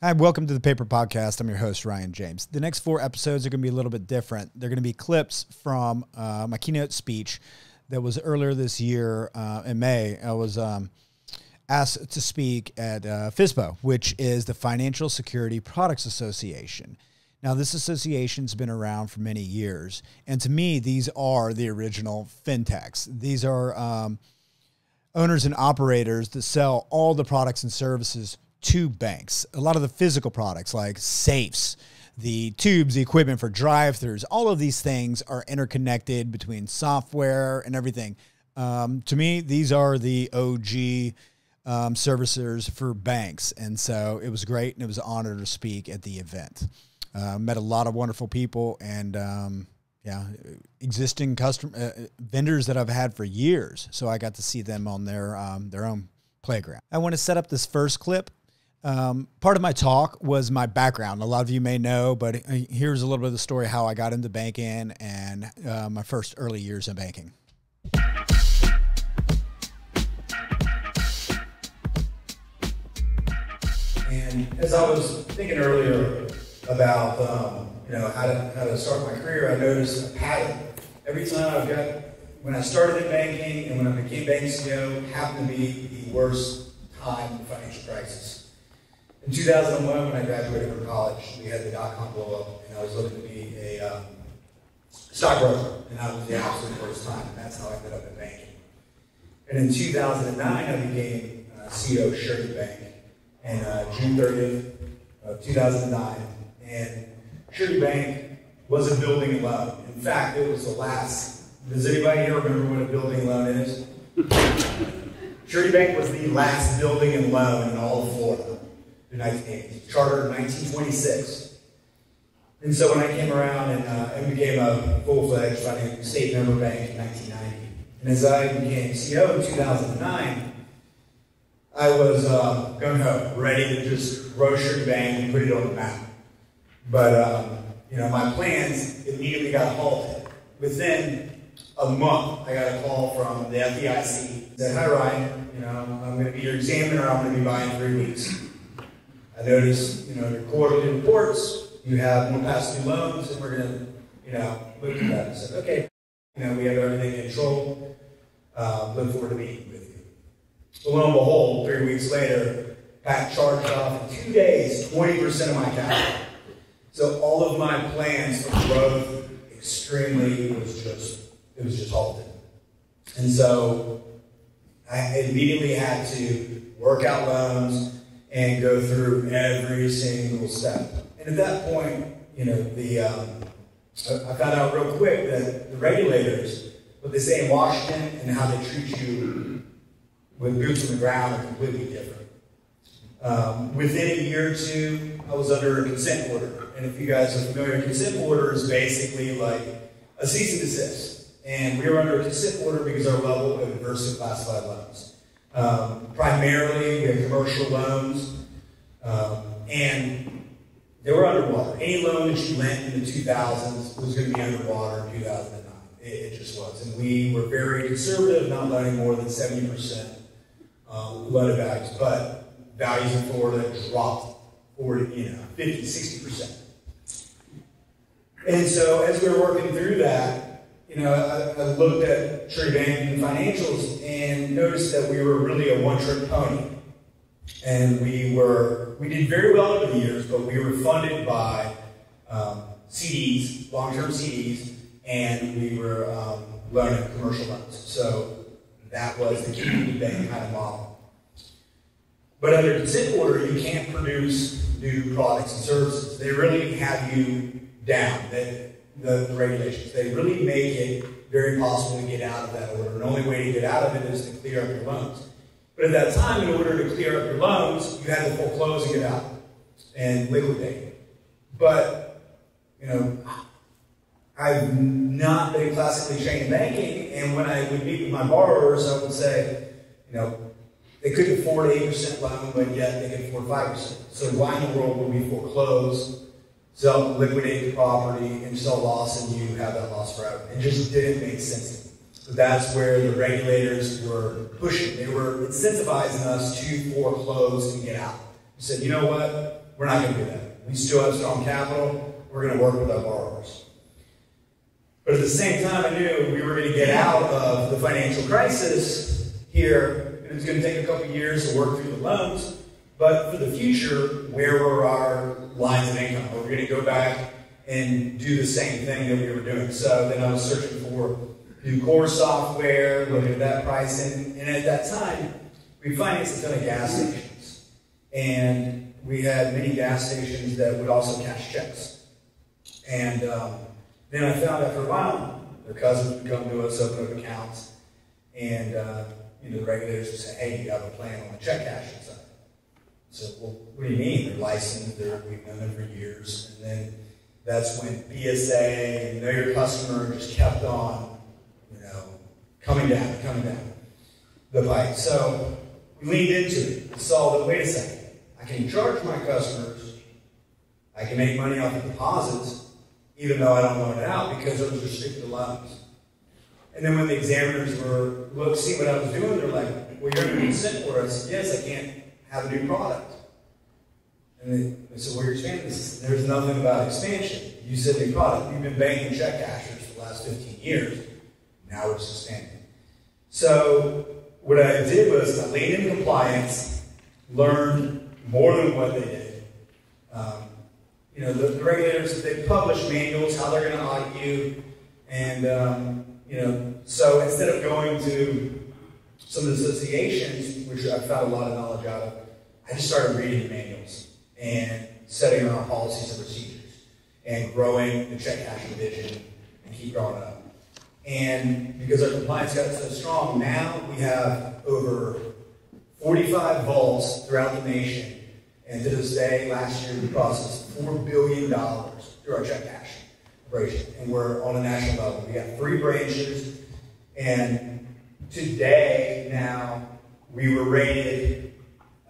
Hi, welcome to the Paper Podcast. I'm your host, Ryan James. The next 4 episodes are going to be a little bit different. They're going to be clips from my keynote speech that was earlier this year in May. I was asked to speak at FSPA, which is the Financial Security Products Association. Now, this association's been around for many years, and to me, these are the original fintechs. These are owners and operators that sell all the products and services to banks. A lot of the physical products like safes, the tubes, the equipment for drive-thrus, all of these things are interconnected between software and everything. To me, these are the OG servicers for banks. And so it was great, and it was an honor to speak at the event. Met a lot of wonderful people and existing vendors that I've had for years. So I got to see them on their own playground. I want to set up this first clip. Part of my talk was my background. A lot of you may know, but here's a little bit of the story how I got into banking and my first early years in banking. And as I was thinking earlier about how to start my career, I noticed a pattern. Every time when I started in banking and when I became bank CEO, happened to be the worst time in the financial crisis. In 2001, when I graduated from college, we had the dot-com blow-up, and I was looking to be a stockbroker, and that was the absolute worst time, and that's how I ended up in banking. And in 2009, I became CEO of Surety Bank, and June 30th of 2009, and Surety Bank was a building loan. In fact, it was the last. Does anybody here remember what a building loan is? Surety Bank was the last building and loan in all of Florida. Chartered in 1926. And so when I came around and became a full-fledged financial state member bank in 1990, and as I became CEO in 2009, I was gung-ho, ready to just grow Surety Bank and put it on the map. But my plans immediately got halted. Within a month, I got a call from the FDIC. Said, "Hi Ryan, I'm going to be your examiner. I'm going to be by in 3 weeks. I noticed, your quarterly reports, you have more past due loans, and we're going to, look at that." I said, "Okay, we have everything in control. Look forward to meeting with you." So lo and behold, 3 weeks later, Pat charged off in 2 days 20% of my capital. So all of my plans for growth it was just halted. And so I immediately had to work out loans and go through every single step. And at that point, I found out real quick that the regulators, what they say in Washington and how they treat you with boots on the ground are completely different. Within a year or two, I was under a consent order. And if you guys are familiar, a consent order is basically like a cease and desist. And we were under a consent order because our level of adversely classified loans. Primarily, we had commercial loans, and they were underwater. Any loan that you lent in the 2000s was going to be underwater in 2009. It just was. And we were very conservative, not lending more than 70% loan values. But values in Florida dropped 50, 60%. And so as we were working through that, I looked at Surety Bank and financials and noticed that we were really a one-trick pony. And we did very well over the years, but we were funded by CDs, long-term CDs, and we were loaning commercial loans. So that was the community bank kind of model. But under consent order, you can't produce new products and services. They really have you down. The regulations. They really make it very possible to get out of that order. And the only way to get out of it is to clear up your loans. But at that time, in order to clear up your loans, you had to foreclose and get out and liquidate. But, I've not been classically trained in banking, and when I would meet with my borrowers, I would say, they couldn't afford an 8% loan, but yet they could afford 5%. So why in the world would we foreclose, liquidate the property, and sell loss, and you have that loss forever? It just didn't make sense to me. So that's where the regulators were pushing. They were incentivizing us to foreclose and get out. We said, you know what? we're not going to do that. We still have strong capital. We're going to work with our borrowers. But at the same time, I knew we were going to get out of the financial crisis here. It was going to take a couple of years to work through the loans. But for the future, where were our lines of income? Were we going to go back and do the same thing that we were doing? So then I was searching for new core software, looking at that pricing. And at that time, we financed a ton of gas stations. And we had many gas stations that would also cash checks. And then I found after a while, their cousins would come to us, open up accounts, and the regulators would say, hey, you have a plan on the check cashing side. I said, well, what do you mean? They're licensed, we've known them for years. And then that's when BSA and Know Your Customer just kept on, coming down the pipe. So we leaned into it and saw that, wait a second, I can charge my customers, I can make money off of deposits, even though I don't loan it out because those are restricted loans. And then when the examiners were seeing what I was doing, they're like, well, you're under consent for us. Yes, I can't have a new product. And they said, well, you're expanding this. There's nothing about expansion. You said new product. You've been banking check cashers for the last 15 years. Now we're just expanding. So what I did was I leaned in compliance, learned more than what they did. The regulators, they publish manuals, how they're going to audit you. And, so instead of going to some of the associations, which I found a lot of knowledge out of, I just started reading the manuals and setting our policies and procedures and growing the check cashing division and keep growing it up. And because our compliance got so strong, now we have over 45 vaults throughout the nation. And to this day, last year, we processed $4 billion through our check cashing operation. And we're on a national level. We got 3 branches. And today, now, we were rated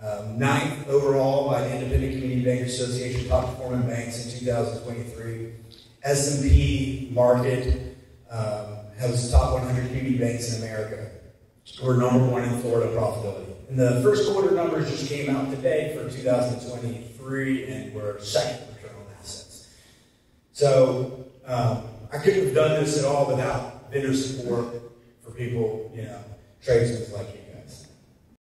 9th overall by the Independent Community Bankers Association, top performing banks in 2023. S&P Market has the top 100 community banks in America. We're #1 in Florida profitability. And the first quarter numbers just came out today for 2023, and we're second return on assets. So I couldn't have done this at all without vendor support for people, tradesmen like you.